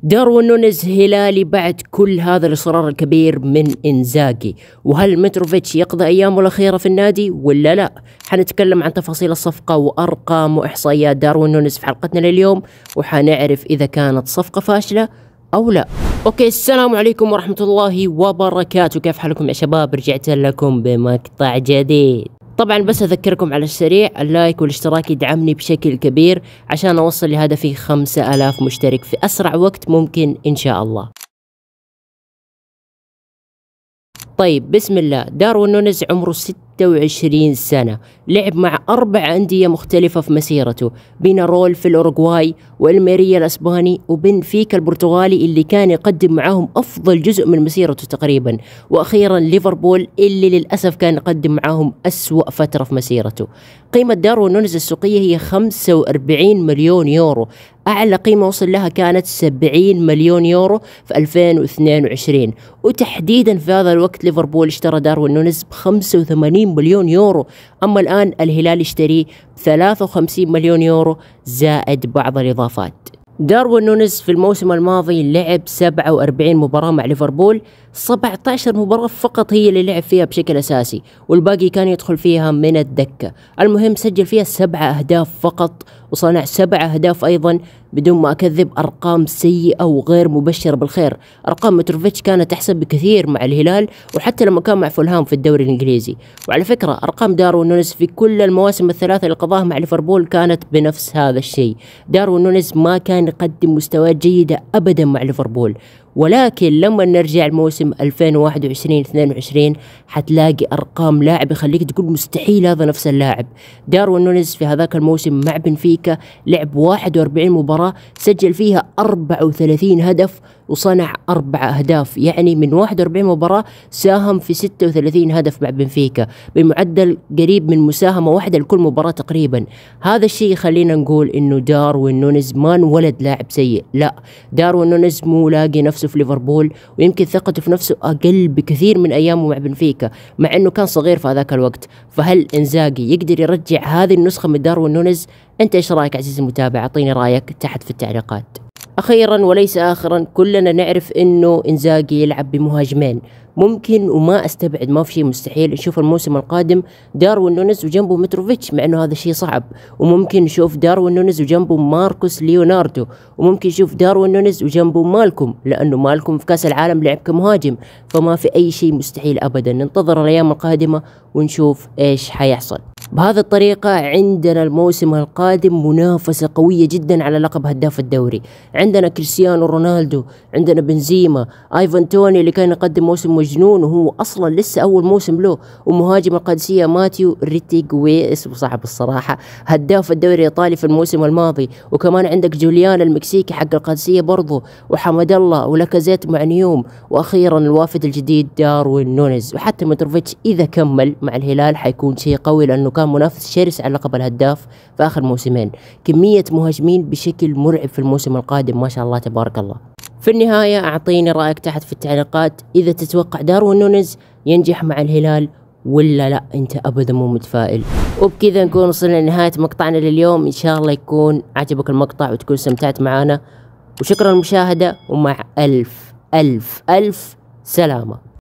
داروين نونيز هلالي بعد كل هذا الإصرار الكبير من إنزاغي، وهل متروفيتش يقضي أيامه الأخيرة في النادي ولا لا؟ حنتكلم عن تفاصيل الصفقة وأرقام وإحصائيات داروين نونيز في حلقتنا لليوم، وحنعرف إذا كانت صفقة فاشلة أو لا. اوكي، السلام عليكم ورحمة الله وبركاته، كيف حالكم يا شباب؟ رجعت لكم بمقطع جديد. طبعا بس اذكركم على السريع اللايك والاشتراك يدعمني بشكل كبير عشان اوصل لهدفي 5000 مشترك في اسرع وقت ممكن ان شاء الله. طيب بسم الله. داروين نونيز عمره 26 سنة، لعب مع 4 أندية مختلفة في مسيرته، بينارول في الأوروغواي، والميريا الأسباني، وبنفيكا البرتغالي اللي كان يقدم معاهم أفضل جزء من مسيرته تقريبا، وأخيرا ليفربول اللي للأسف كان يقدم معاهم أسوأ فترة في مسيرته. قيمة داروين نونيز السوقية هي 45 مليون يورو، أعلى قيمة وصل لها كانت 70 مليون يورو في 2022، وتحديدا في هذا الوقت ليفربول اشترى داروين نونيز ب 85 مليون يورو، أما الآن الهلال يشتريه ب 53 مليون يورو زائد بعض الإضافات. داروين نونيز في الموسم الماضي لعب 47 مباراة مع ليفربول، 17 مباراة فقط هي اللي لعب فيها بشكل أساسي، والباقي كان يدخل فيها من الدكة. المهم سجل فيها 7 أهداف فقط، وصنع 7 أهداف أيضا، بدون ما أكذب أرقام سيئة وغير مبشرة بالخير. أرقام متروفيتش كانت أحسن بكثير مع الهلال، وحتى لما كان مع فولهام في الدوري الإنجليزي. وعلى فكرة أرقام داروين نونيز في كل المواسم الثلاثة اللي قضاها مع ليفربول كانت بنفس هذا الشيء. داروين نونيز ما كان يقدم مستويات جيدة أبدا مع ليفربول، ولكن لما نرجع الموسم 2021-22 حتلاقي أرقام لاعب يخليك تقول مستحيل هذا نفس اللاعب. داروين نونيز في هذاك الموسم مع بنفيكا لعب 41 مباراة، سجل فيها 34 هدف وصنع 4 أهداف، يعني من 41 مباراة ساهم في 36 هدف مع بنفيكا، بمعدل قريب من مساهمة واحدة لكل مباراة تقريبا. هذا الشيء يخلينا نقول إنه داروين نونيز ما انولد لاعب سيء، لا، داروين نونيز مو لاقي نفسه في ليفربول، ويمكن ثقته في نفسه أقل بكثير من أيامه مع بنفيكا، مع إنه كان صغير في هذاك الوقت. فهل إنزاغي يقدر يرجع هذه النسخة من داروين نونيز؟ أنت إيش رأيك عزيزي المتابع؟ أعطيني رأيك تحت في التعليقات. أخيرا وليس آخرا، كلنا نعرف إنه إنزاغي يلعب بمهاجمين، ممكن وما استبعد، ما في شيء مستحيل نشوف الموسم القادم داروين نونيز وجنبه متروفيتش، مع انه هذا الشيء صعب، وممكن نشوف داروين نونيز وجنبه ماركوس ليوناردو، وممكن نشوف داروين نونيز وجنبه مالكوم، لانه مالكوم في كاس العالم لعب كمهاجم، فما في اي شيء مستحيل ابدا. ننتظر الايام القادمه ونشوف ايش حيحصل. بهذه الطريقة عندنا الموسم القادم منافسة قوية جدا على لقب هداف الدوري. عندنا كريستيانو رونالدو، عندنا بنزيما، ايفان توني اللي كان يقدم موسم مجنون وهو اصلا لسه اول موسم له، ومهاجم القادسية ماتيو ريتيغوي، اسمه صعب الصراحة، هداف الدوري الايطالي في الموسم الماضي. وكمان عندك جوليان المكسيكي حق القادسية برضه، وحمد الله ولاكازيت مع نيوم، واخيرا الوافد الجديد داروين نونيز. وحتى متروفيتش اذا كمل مع الهلال حيكون شيء قوي، لانه كان منافس شرس على لقب الهداف في آخر موسمين. كمية مهاجمين بشكل مرعب في الموسم القادم، ما شاء الله تبارك الله. في النهاية أعطيني رأيك تحت في التعليقات، إذا تتوقع داروين نونيز ينجح مع الهلال ولا لا أنت أبدا مو متفائل. وبكذا نكون وصلنا لنهاية مقطعنا لليوم، إن شاء الله يكون عجبك المقطع وتكون استمتعت معنا، وشكرا للمشاهدة، ومع ألف ألف ألف سلامة.